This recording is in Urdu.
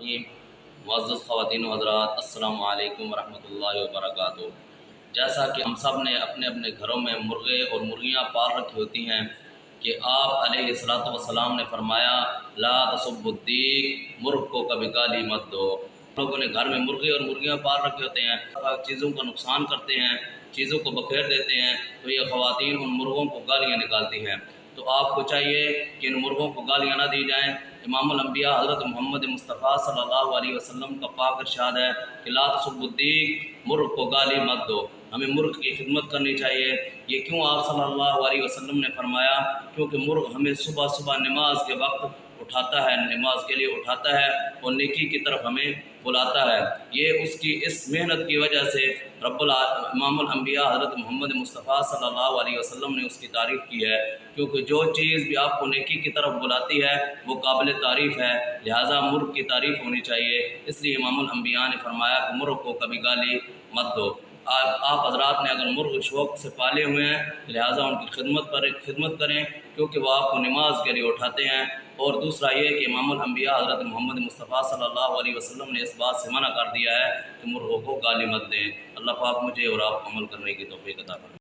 الرحیم۔ معزز خواتین و حضرات، السلام علیکم ورحمۃ اللہ وبرکاتہ۔ جیسا کہ ہم سب نے اپنے اپنے گھروں میں مرغے اور مرغیاں پال رکھی ہوتی ہیں کہ آپ علیہ الصلوۃ والسلام نے فرمایا لا تصبوا الدیگ، مرغ کو کبھی گالی مت دو۔ لوگوں نے گھر میں مرغے اور مرغیاں پال رکھے ہوتے ہیں، چیزوں کا نقصان کرتے ہیں، چیزوں کو بکھیر دیتے ہیں، تو یہ خواتین ان مرغوں کو گالیاں نکالتی ہیں۔ تو آپ کو چاہیے کہ ان مرغوں کو گالیاں نہ دی جائیں۔ امام الانبیاء حضرت محمد مصطفیٰ صلی اللہ علیہ وسلم کا پاک ارشاد ہے کہ لا تصبوا الدیگ، مرغ کو گالی مت دو۔ ہمیں مرغ کی خدمت کرنی چاہیے۔ یہ کیوں آپ صلی اللہ علیہ وسلم نے فرمایا؟ کیونکہ مرغ ہمیں صبح صبح نماز کے وقت اٹھاتا ہے، نماز کے لیے اٹھاتا ہے اور نیکی کی طرف ہمیں بلاتا ہے۔ یہ اس کی اس محنت کی وجہ سے امام الانبیاء حضرت محمد مصطفیٰ صلی اللہ علیہ وسلم نے اس کی تعریف کی ہے، کیونکہ جو چیز بھی آپ کو نیکی کی طرف بلاتی ہے وہ قابل تعریف ہے، لہٰذا مرغ کی تعریف ہونی چاہیے۔ اس لیے امام الانبیاء نے فرمایا کہ مرغ کو کبھی گالی مت دو۔ آپ حضرات نے اگر مرغ شوق سے پالے ہوئے ہیں لہٰذا ان کی خدمت کریں، کیونکہ وہ آپ کو نماز کے لیے اٹھاتے ہیں۔ اور دوسرا یہ کہ امام الانبیاء حضرت محمد مصطفیٰ صلی اللہ علیہ وسلم نے اس بات سے منع کر دیا ہے کہ مرغوں کو گالی مت دیں۔ اللہ پاک مجھے اور آپ کو عمل کرنے کی توفیق عطا فرمائے۔